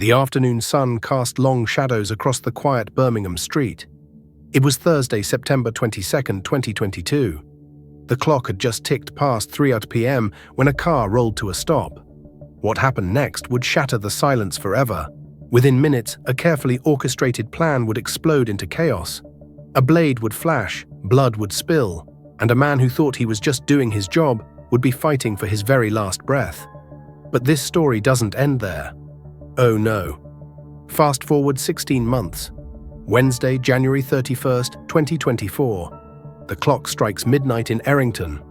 The afternoon sun cast long shadows across the quiet Birmingham street. It was Thursday, September 22nd, 2022. The clock had just ticked past 3 p.m. when a car rolled to a stop. What happened next would shatter the silence forever. Within minutes, a carefully orchestrated plan would explode into chaos. A blade would flash, blood would spill, and a man who thought he was just doing his job would be fighting for his very last breath. But this story doesn't end there. Oh no. Fast forward 16 months. Wednesday, January 31st, 2024. The clock strikes midnight in Errington.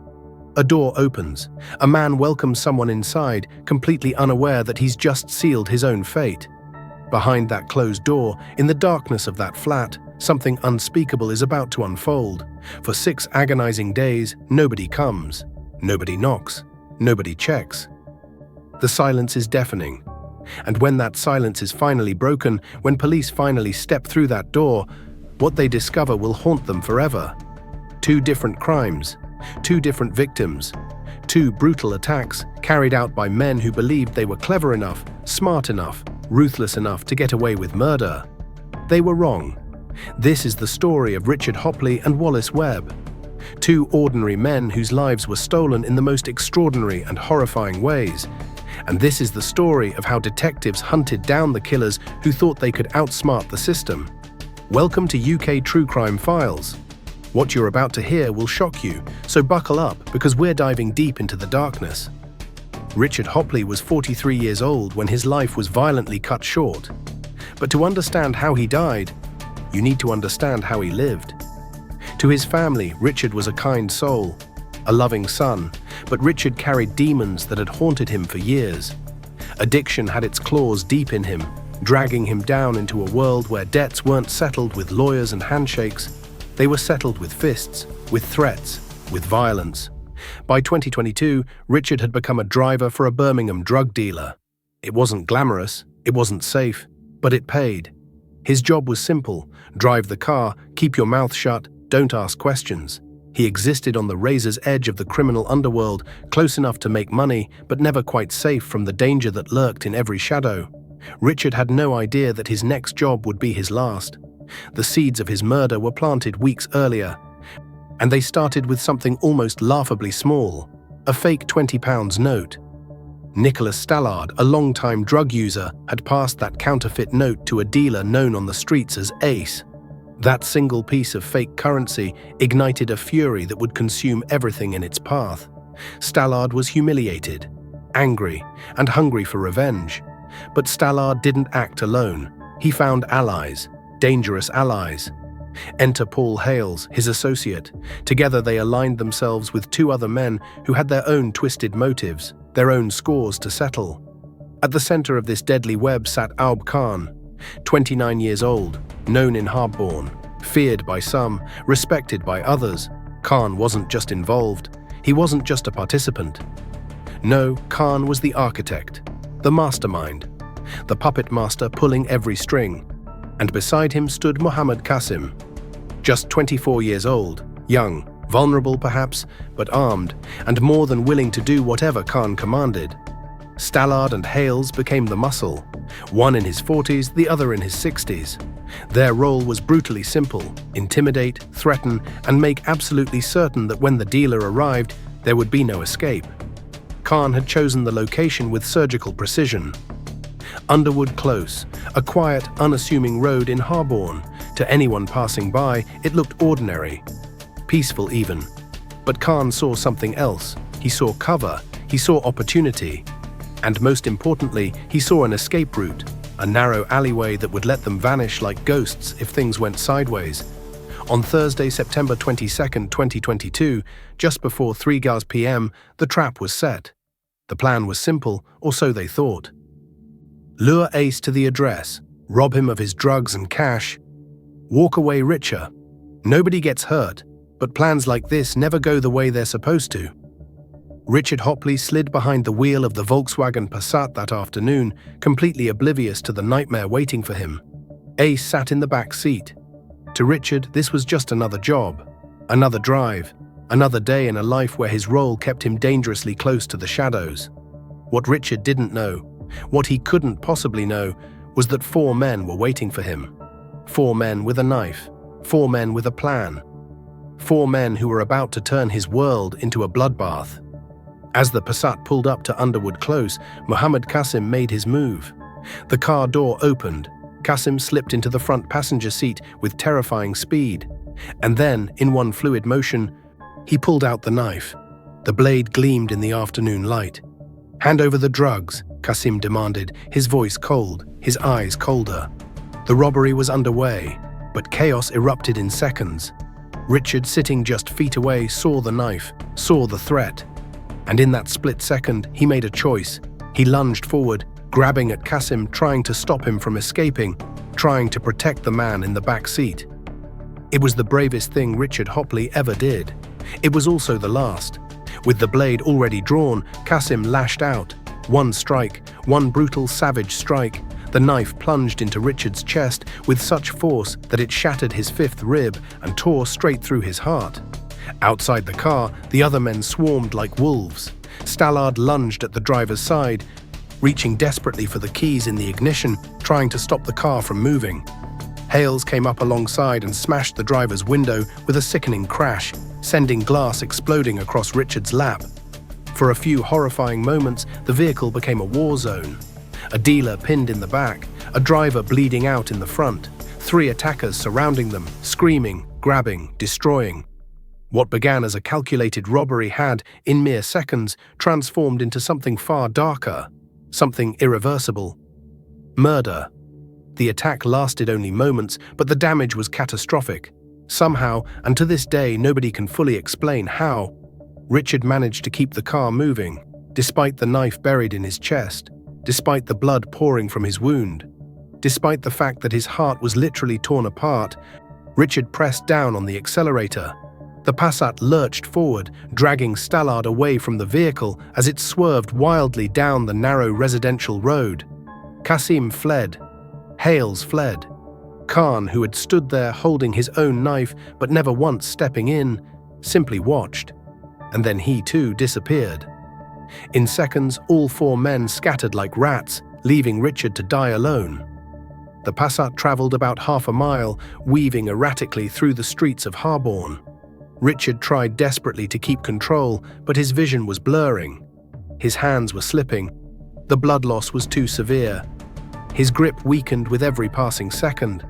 A door opens. A man welcomes someone inside, completely unaware that he's just sealed his own fate. Behind that closed door, in the darkness of that flat, something unspeakable is about to unfold. For 6 agonizing days, nobody comes. Nobody knocks. Nobody checks. The silence is deafening. And when that silence is finally broken, when police finally step through that door, what they discover will haunt them forever. 2 different crimes, 2 different victims, 2 brutal attacks carried out by men who believed they were clever enough, smart enough, ruthless enough to get away with murder. They were wrong. This is the story of Richard Hoppley and Wallace Webb. 2 ordinary men whose lives were stolen in the most extraordinary and horrifying ways. And this is the story of how detectives hunted down the killers who thought they could outsmart the system. Welcome to UK True Crime Files. What you're about to hear will shock you, so buckle up because we're diving deep into the darkness. Richard Hoppley was 43 years old when his life was violently cut short. But to understand how he died, you need to understand how he lived. To his family, Richard was a kind soul, a loving son, but Richard carried demons that had haunted him for years. Addiction had its claws deep in him, dragging him down into a world where debts weren't settled with lawyers and handshakes. They were settled with fists, with threats, with violence. By 2022, Richard had become a driver for a Birmingham drug dealer. It wasn't glamorous, it wasn't safe, but it paid. His job was simple: drive the car, keep your mouth shut, don't ask questions. He existed on the razor's edge of the criminal underworld, close enough to make money, but never quite safe from the danger that lurked in every shadow. Richard had no idea that his next job would be his last. The seeds of his murder were planted weeks earlier, and they started with something almost laughably small: a fake £20 note. Nicholas Stallard, a long-time drug user, had passed that counterfeit note to a dealer known on the streets as Ace. That single piece of fake currency ignited a fury that would consume everything in its path. Stallard was humiliated, angry, and hungry for revenge. But Stallard didn't act alone. He found allies. Dangerous allies. Enter Paul Hales, his associate. Together they aligned themselves with 2 other men who had their own twisted motives, their own scores to settle. At the center of this deadly web sat Aub Khan, 29 years old, known in Harborne, feared by some, respected by others. Khan wasn't just involved, he wasn't just a participant. No, Khan was the architect, the mastermind, the puppet master pulling every string. And beside him stood Mohammed Qasim, just 24 years old, young, vulnerable perhaps, but armed, and more than willing to do whatever Khan commanded. Stallard and Hales became the muscle, one in his 40s, the other in his 60s. Their role was brutally simple: intimidate, threaten, and make absolutely certain that when the dealer arrived, there would be no escape. Khan had chosen the location with surgical precision. Underwood Close, a quiet, unassuming road in Harborne. To anyone passing by, it looked ordinary, peaceful even. But Khan saw something else. He saw cover, he saw opportunity, and most importantly, he saw an escape route, a narrow alleyway that would let them vanish like ghosts if things went sideways. On Thursday, September 22nd, 2022, just before 3 p.m., the trap was set. The plan was simple, or so they thought. Lure Ace to the address, rob him of his drugs and cash, walk away richer. Nobody gets hurt, but plans like this never go the way they're supposed to. Richard Hoppley slid behind the wheel of the Volkswagen Passat that afternoon, completely oblivious to the nightmare waiting for him. Ace sat in the back seat. To Richard, this was just another job, another drive, another day in a life where his role kept him dangerously close to the shadows. What Richard didn't know, what he couldn't possibly know, was that 4 men were waiting for him. 4 men with a knife. 4 men with a plan. 4 men who were about to turn his world into a bloodbath. As the Passat pulled up to Underwood Close, Mohammed Qasim made his move. The car door opened. Qasim slipped into the front passenger seat with terrifying speed. And then, in one fluid motion, he pulled out the knife. The blade gleamed in the afternoon light. "Hand over the drugs," Qasim demanded, his voice cold, his eyes colder. The robbery was underway, but chaos erupted in seconds. Richard, sitting just feet away, saw the knife, saw the threat. And in that split second, he made a choice. He lunged forward, grabbing at Qasim, trying to stop him from escaping, trying to protect the man in the back seat. It was the bravest thing Richard Hoppley ever did. It was also the last. With the blade already drawn, Qasim lashed out. One strike, one brutal, savage strike. The knife plunged into Richard's chest with such force that it shattered his 5th rib and tore straight through his heart. Outside the car, the other men swarmed like wolves. Stallard lunged at the driver's side, reaching desperately for the keys in the ignition, trying to stop the car from moving. Hales came up alongside and smashed the driver's window with a sickening crash, sending glass exploding across Richard's lap. For a few horrifying moments, the vehicle became a war zone. A dealer pinned in the back, a driver bleeding out in the front, 3 attackers surrounding them, screaming, grabbing, destroying. What began as a calculated robbery had, in mere seconds, transformed into something far darker, something irreversible. Murder. The attack lasted only moments, but the damage was catastrophic. Somehow, and to this day nobody can fully explain how, Richard managed to keep the car moving, despite the knife buried in his chest, despite the blood pouring from his wound. Despite the fact that his heart was literally torn apart, Richard pressed down on the accelerator. The Passat lurched forward, dragging Stallard away from the vehicle as it swerved wildly down the narrow residential road. Qasim fled. Hales fled. Khan, who had stood there holding his own knife but never once stepping in, simply watched. And then he too disappeared. In seconds, all 4 men scattered like rats, leaving Richard to die alone. The Passat travelled about half a mile, weaving erratically through the streets of Harborne. Richard tried desperately to keep control, but his vision was blurring. His hands were slipping. The blood loss was too severe. His grip weakened with every passing second.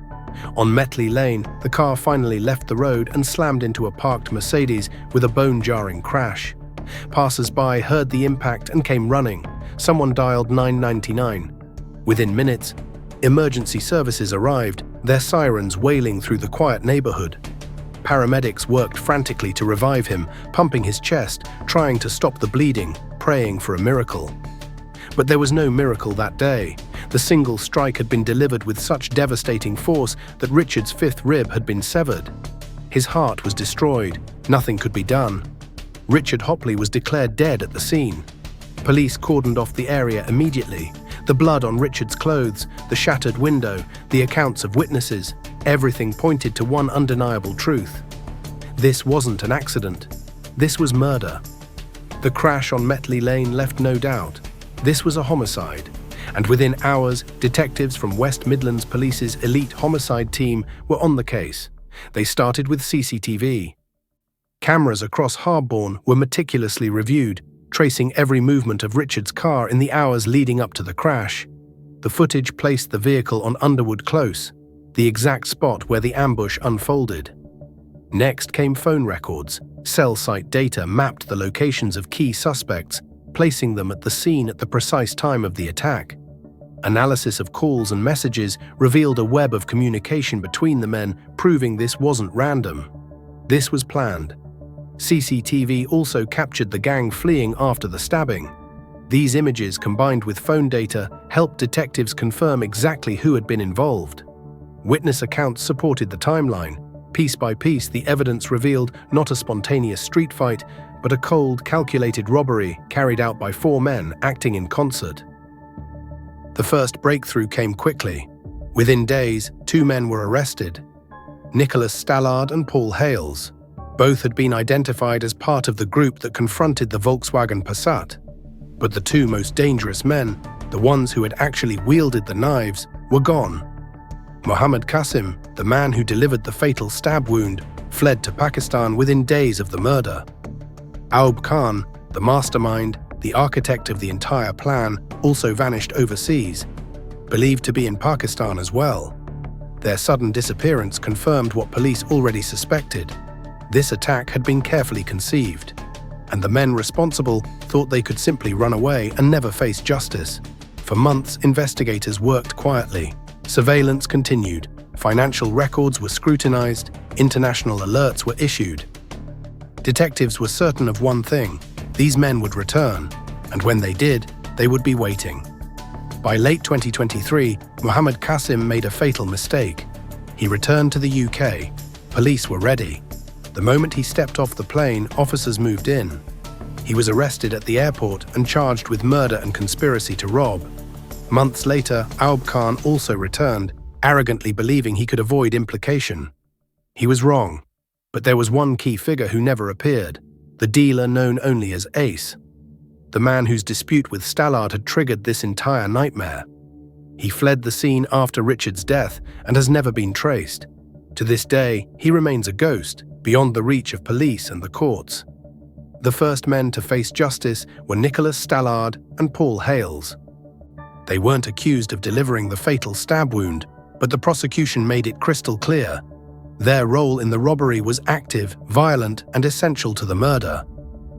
On Metley Lane, the car finally left the road and slammed into a parked Mercedes with a bone-jarring crash. Passers-by heard the impact and came running. Someone dialed 999. Within minutes, emergency services arrived, their sirens wailing through the quiet neighborhood. Paramedics worked frantically to revive him, pumping his chest, trying to stop the bleeding, praying for a miracle. But there was no miracle that day. The single strike had been delivered with such devastating force that Richard's 5th rib had been severed. His heart was destroyed. Nothing could be done. Richard Hoppley was declared dead at the scene. Police cordoned off the area immediately. The blood on Richard's clothes, the shattered window, the accounts of witnesses, everything pointed to one undeniable truth. This wasn't an accident. This was murder. The crash on Metley Lane left no doubt. This was a homicide. And within hours, detectives from West Midlands Police's elite homicide team were on the case. They started with CCTV. Cameras across Harborne were meticulously reviewed, tracing every movement of Richard's car in the hours leading up to the crash. The footage placed the vehicle on Underwood Close, the exact spot where the ambush unfolded. Next came phone records. Cell site data mapped the locations of key suspects, placing them at the scene at the precise time of the attack. Analysis of calls and messages revealed a web of communication between the men, proving this wasn't random. This was planned. CCTV also captured the gang fleeing after the stabbing. These images, combined with phone data, helped detectives confirm exactly who had been involved. Witness accounts supported the timeline. Piece by piece, the evidence revealed not a spontaneous street fight, but a cold, calculated robbery carried out by 4 men acting in concert. The first breakthrough came quickly. Within days, 2 men were arrested. Nicholas Stallard and Paul Hales. Both had been identified as part of the group that confronted the Volkswagen Passat. But the 2 most dangerous men, the ones who had actually wielded the knives, were gone. Mohammed Qasim, the man who delivered the fatal stab wound, fled to Pakistan within days of the murder. Aub Khan, the mastermind, the architect of the entire plan, also vanished overseas, believed to be in Pakistan as well. Their sudden disappearance confirmed what police already suspected. This attack had been carefully conceived, and the men responsible thought they could simply run away and never face justice. For months, investigators worked quietly. Surveillance continued, financial records were scrutinized, international alerts were issued. Detectives were certain of one thing: these men would return, and when they did, they would be waiting. By late 2023, Mohammed Qasim made a fatal mistake. He returned to the UK. Police were ready. The moment he stepped off the plane, officers moved in. He was arrested at the airport and charged with murder and conspiracy to rob. Months later, Aub Khan also returned, arrogantly believing he could avoid implication. He was wrong, but there was one key figure who never appeared: the dealer known only as Ace, the man whose dispute with Stallard had triggered this entire nightmare. He fled the scene after Richard's death and has never been traced. To this day, he remains a ghost, beyond the reach of police and the courts. The first men to face justice were Nicholas Stallard and Paul Hales. They weren't accused of delivering the fatal stab wound, but the prosecution made it crystal clear. Their role in the robbery was active, violent, and essential to the murder.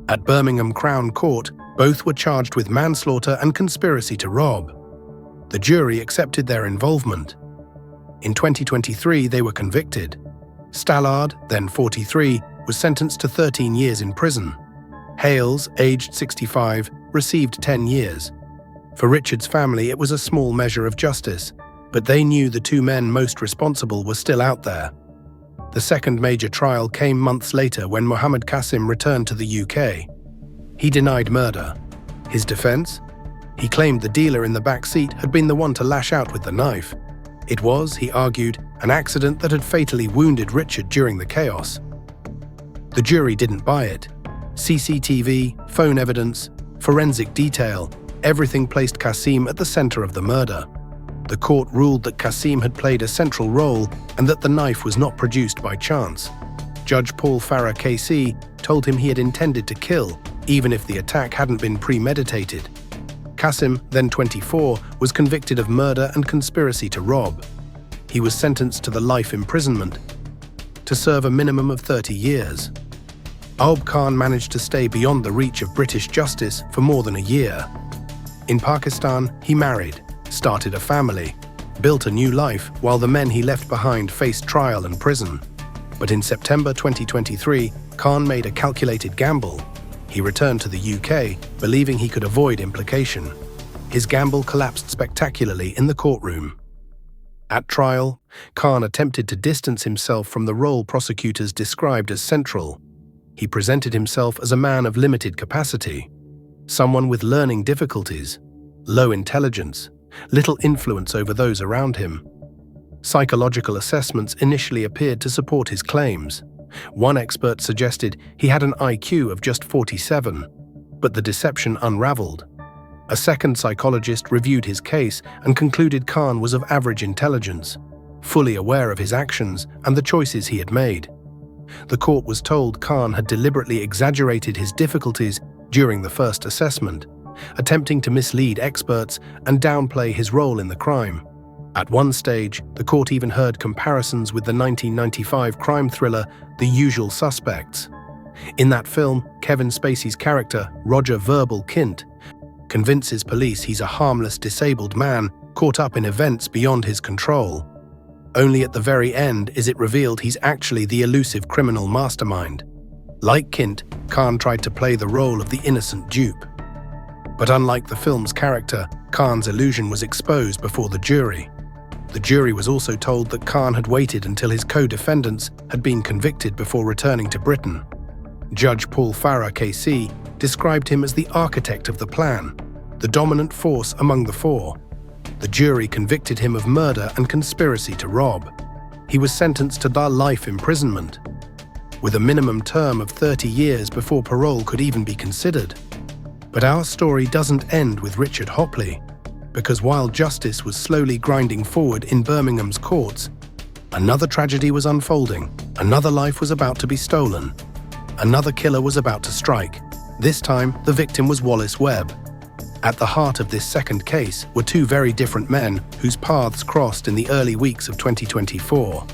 At Birmingham Crown Court, both were charged with manslaughter and conspiracy to rob. The jury accepted their involvement. In 2023, they were convicted. Stallard, then 43, was sentenced to 13 years in prison. Hales, aged 65, received 10 years. For Richard's family, it was a small measure of justice, but they knew the two men most responsible were still out there. The second major trial came months later when Mohammed Qasim returned to the UK. He denied murder. His defense? He claimed the dealer in the back seat had been the one to lash out with the knife. It was, he argued, an accident that had fatally wounded Richard during the chaos. The jury didn't buy it. CCTV, phone evidence, forensic detail, everything placed Qasim at the center of the murder. The court ruled that Qasim had played a central role and that the knife was not produced by chance. Judge Paul Farah KC told him he had intended to kill, even if the attack hadn't been premeditated. Qasim, then 24, was convicted of murder and conspiracy to rob. He was sentenced to the life imprisonment, to serve a minimum of 30 years. Aub Khan managed to stay beyond the reach of British justice for more than a year. In Pakistan, he married, started a family, built a new life while the men he left behind faced trial and prison. But in September 2023, Khan made a calculated gamble. He returned to the UK, believing he could avoid implication. His gamble collapsed spectacularly in the courtroom. At trial, Khan attempted to distance himself from the role prosecutors described as central. He presented himself as a man of limited capacity, someone with learning difficulties, low intelligence, little influence over those around him. Psychological assessments initially appeared to support his claims. One expert suggested he had an IQ of just 47, but the deception unraveled. A second psychologist reviewed his case and concluded Khan was of average intelligence, fully aware of his actions and the choices he had made. The court was told Khan had deliberately exaggerated his difficulties during the first assessment, attempting to mislead experts and downplay his role in the crime. At one stage, the court even heard comparisons with the 1995 crime thriller The Usual Suspects. In that film, Kevin Spacey's character, Roger Verbal Kint, convinces police he's a harmless disabled man caught up in events beyond his control. Only at the very end is it revealed he's actually the elusive criminal mastermind. Like Kint, Khan tried to play the role of the innocent dupe. But unlike the film's character, Khan's illusion was exposed before the jury. The jury was also told that Khan had waited until his co-defendants had been convicted before returning to Britain. Judge Paul Farah KC described him as the architect of the plan, the dominant force among the four. The jury convicted him of murder and conspiracy to rob. He was sentenced to life imprisonment, with a minimum term of 30 years before parole could even be considered. But our story doesn't end with Richard Hoppley. because while justice was slowly grinding forward in Birmingham's courts, another tragedy was unfolding. Another life was about to be stolen. Another killer was about to strike. This time, the victim was Wallace Webb. At the heart of this second case were two very different men whose paths crossed in the early weeks of 2024.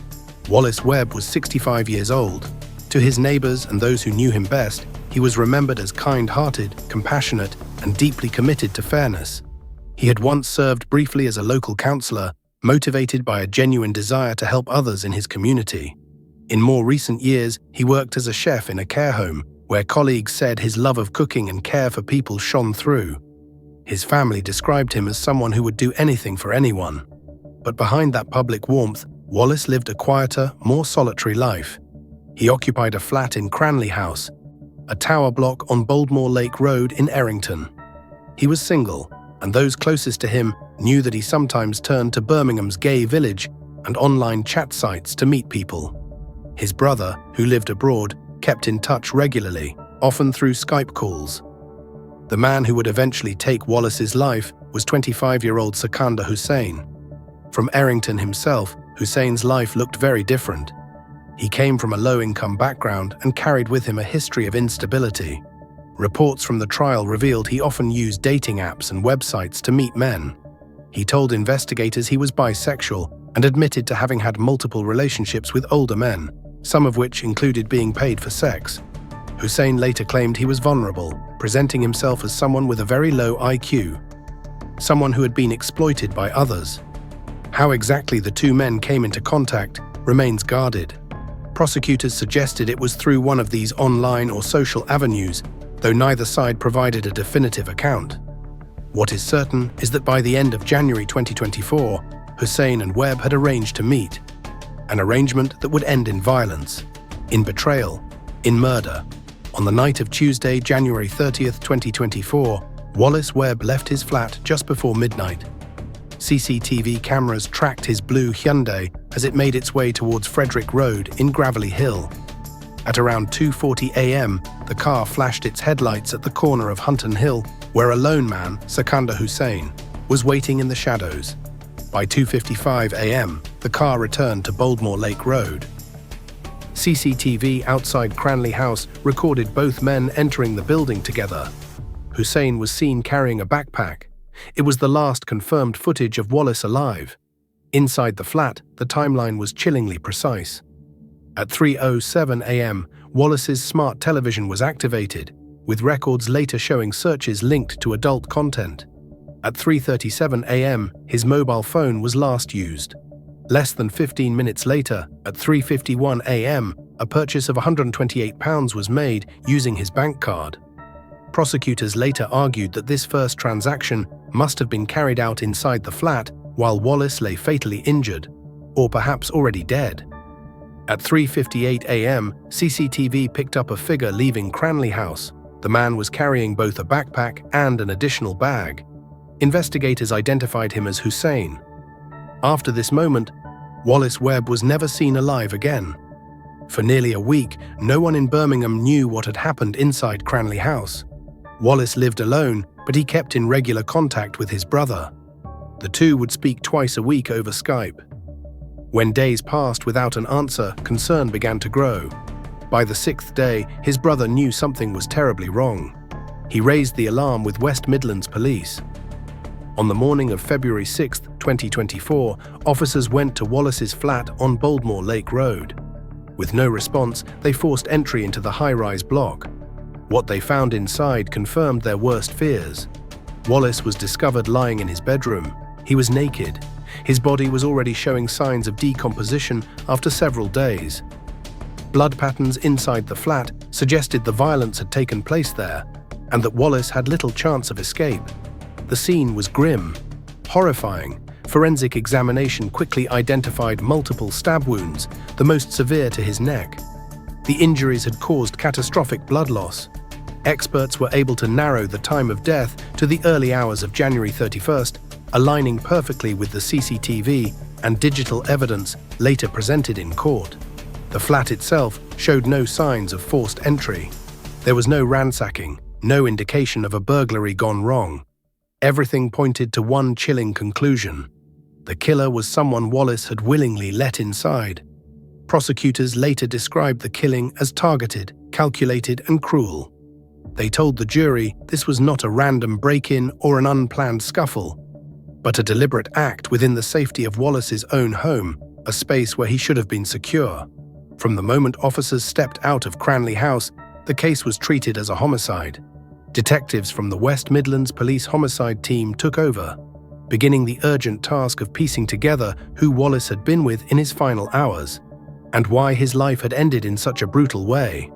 Wallace Webb was 65 years old. To his neighbors and those who knew him best, he was remembered as kind-hearted, compassionate, and deeply committed to fairness. He had once served briefly as a local councillor, motivated by a genuine desire to help others in his community. In more recent years, he worked as a chef in a care home, where colleagues said his love of cooking and care for people shone through. His family described him as someone who would do anything for anyone. But behind that public warmth, Wallace lived a quieter, more solitary life. He occupied a flat in Cranley House, a tower block on Boldmore Lake Road in Errington. He was single, and those closest to him knew that he sometimes turned to Birmingham's gay village and online chat sites to meet people. His brother, who lived abroad, kept in touch regularly, often through Skype calls. The man who would eventually take Wallace's life was 25-year-old Sikandar Hussain. From Errington himself, Hussein's life looked very different. He came from a low-income background and carried with him a history of instability. Reports from the trial revealed he often used dating apps and websites to meet men. He told investigators he was bisexual and admitted to having had multiple relationships with older men, some of which included being paid for sex. Hussain later claimed he was vulnerable, presenting himself as someone with a very low IQ, someone who had been exploited by others. How exactly the two men came into contact remains guarded. Prosecutors suggested it was through one of these online or social avenues, though neither side provided a definitive account. What is certain is that by the end of January 2024, Hussain and Webb had arranged to meet, an arrangement that would end in violence, in betrayal, in murder. On the night of Tuesday, January 30th, 2024, Wallace Webb left his flat just before midnight. CCTV cameras tracked his blue Hyundai as it made its way towards Frederick Road in Gravelly Hill. At around 2:40 a.m., the car flashed its headlights at the corner of Hunton Hill, where a lone man, Sikandar Hussain, was waiting in the shadows. By 2:55 a.m., the car returned to Boldmore Lake Road. CCTV outside Cranley House recorded both men entering the building together. Hussain was seen carrying a backpack. It was the last confirmed footage of Wallace alive. Inside the flat, the timeline was chillingly precise. At 3:07 a.m., Wallace's smart television was activated, with records later showing searches linked to adult content. At 3:37 a.m., his mobile phone was last used. Less than 15 minutes later, at 3:51 a.m., a purchase of £128 was made using his bank card. Prosecutors later argued that this first transaction must have been carried out inside the flat while Wallace lay fatally injured, or perhaps already dead. At 3:58 a.m., CCTV picked up a figure leaving Cranley House. The man was carrying both a backpack and an additional bag. Investigators identified him as Hussain. After this moment, Wallace Webb was never seen alive again. For nearly a week, no one in Birmingham knew what had happened inside Cranley House. Wallace lived alone, but he kept in regular contact with his brother. The two would speak twice a week over Skype. When days passed without an answer, concern began to grow. By the sixth day, his brother knew something was terribly wrong. He raised the alarm with West Midlands Police. On the morning of February 6, 2024, officers went to Wallace's flat on Boldmore Lake Road. With no response, they forced entry into the high-rise block. What they found inside confirmed their worst fears. Wallace was discovered lying in his bedroom. He was naked. His body was already showing signs of decomposition after several days. Blood patterns inside the flat suggested the violence had taken place there, and that Wallace had little chance of escape. The scene was grim, horrifying. Forensic examination quickly identified multiple stab wounds, the most severe to his neck. The injuries had caused catastrophic blood loss. Experts were able to narrow the time of death to the early hours of January 31st, aligning perfectly with the CCTV and digital evidence later presented in court. The flat itself showed no signs of forced entry. There was no ransacking, no indication of a burglary gone wrong. Everything pointed to one chilling conclusion. The killer was someone Wallace had willingly let inside. Prosecutors later described the killing as targeted, calculated, and cruel. They told the jury this was not a random break-in or an unplanned scuffle, but a deliberate act within the safety of Wallace's own home, a space where he should have been secure. From the moment officers stepped out of Cranley House, the case was treated as a homicide. Detectives from the West Midlands Police Homicide Team took over, beginning the urgent task of piecing together who Wallace had been with in his final hours, and why his life had ended in such a brutal way.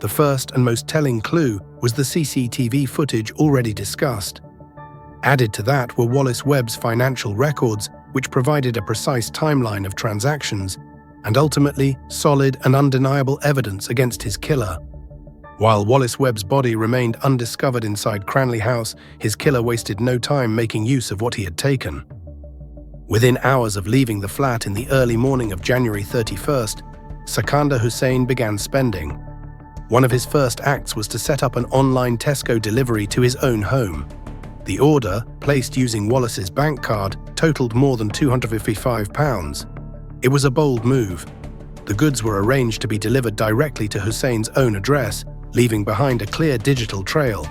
The first and most telling clue was the CCTV footage already discussed. Added to that were Wallace Webb's financial records, which provided a precise timeline of transactions, and ultimately solid and undeniable evidence against his killer. While Wallace Webb's body remained undiscovered inside Cranley House, his killer wasted no time making use of what he had taken. Within hours of leaving the flat in the early morning of January 31st, Sikandar Hussain began spending. One of his first acts was to set up an online Tesco delivery to his own home. The order, placed using Wallace's bank card, totaled more than £255. It was a bold move. The goods were arranged to be delivered directly to Hussain's own address, leaving behind a clear digital trail.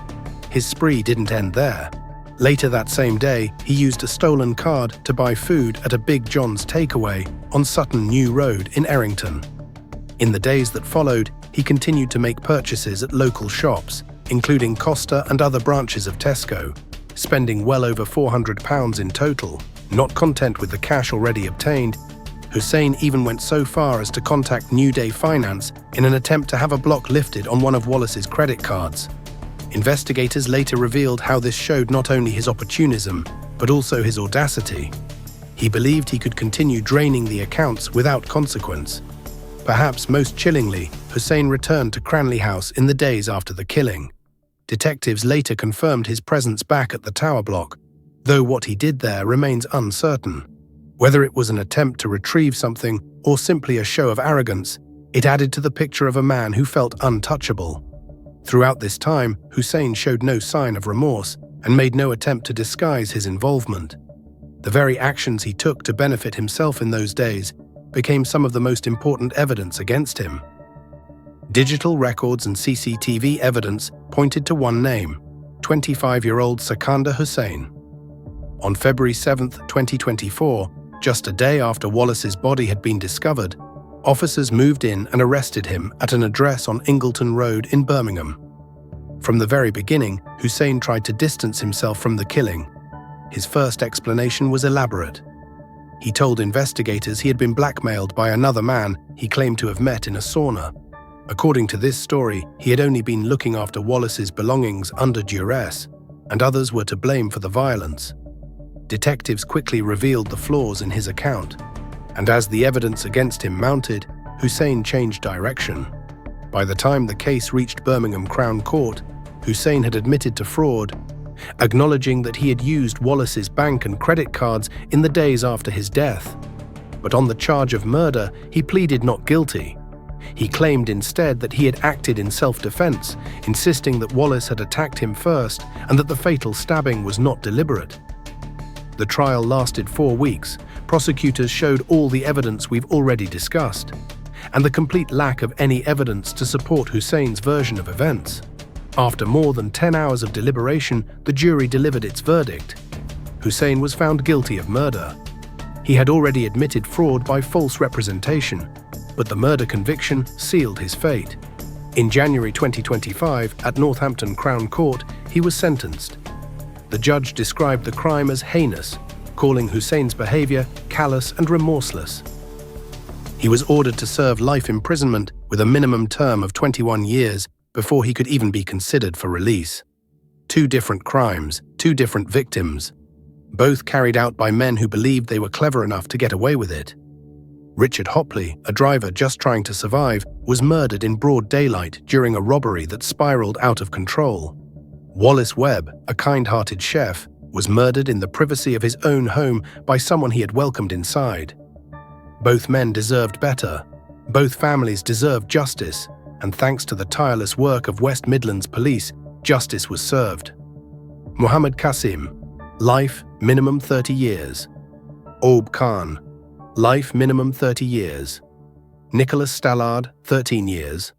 His spree didn't end there. Later that same day, he used a stolen card to buy food at a Big John's takeaway on Sutton New Road in Errington. In the days that followed, he continued to make purchases at local shops, including Costa and other branches of Tesco, spending well over £400 in total. Not content with the cash already obtained, Hussain even went so far as to contact New Day Finance in an attempt to have a block lifted on one of Wallace's credit cards. Investigators later revealed how this showed not only his opportunism, but also his audacity. He believed he could continue draining the accounts without consequence. Perhaps most chillingly, Hussain returned to Cranley House in the days after the killing. Detectives later confirmed his presence back at the tower block, though what he did there remains uncertain. Whether it was an attempt to retrieve something or simply a show of arrogance, it added to the picture of a man who felt untouchable. Throughout this time, Hussain showed no sign of remorse and made no attempt to disguise his involvement. The very actions he took to benefit himself in those days became some of the most important evidence against him. Digital records and CCTV evidence pointed to one name: 25-year-old Sikandar Hussain. On February 7, 2024, just a day after Wallace's body had been discovered, officers moved in and arrested him at an address on Ingleton Road in Birmingham. From the very beginning, Hussain tried to distance himself from the killing. His first explanation was elaborate. He told investigators he had been blackmailed by another man he claimed to have met in a sauna. According to this story, he had only been looking after Wallace's belongings under duress, and others were to blame for the violence. Detectives quickly revealed the flaws in his account, and as the evidence against him mounted, Hussain changed direction. By the time the case reached Birmingham Crown Court, Hussain had admitted to fraud, acknowledging that he had used Wallace's bank and credit cards in the days after his death. But on the charge of murder, he pleaded not guilty. He claimed instead that he had acted in self-defense, insisting that Wallace had attacked him first and that the fatal stabbing was not deliberate. The trial lasted 4 weeks. Prosecutors showed all the evidence we've already discussed, and the complete lack of any evidence to support Hussain's version of events. After more than 10 hours of deliberation, the jury delivered its verdict. Hussain was found guilty of murder. He had already admitted fraud by false representation, but the murder conviction sealed his fate. In January 2025, at Northampton Crown Court, he was sentenced. The judge described the crime as heinous, calling Hussain's behavior callous and remorseless. He was ordered to serve life imprisonment with a minimum term of 21 years before he could even be considered for release. 2 different crimes, 2 different victims, both carried out by men who believed they were clever enough to get away with it. Richard Hoppley, a driver just trying to survive, was murdered in broad daylight during a robbery that spiraled out of control. Wallace Webb, a kind-hearted chef, was murdered in the privacy of his own home by someone he had welcomed inside. Both men deserved better. Both families deserved justice, and thanks to the tireless work of West Midlands Police, justice was served. Muhammad Qasim, life, minimum 30 years. Aub Khan, life, minimum 30 years. Nicholas Stallard, 13 years.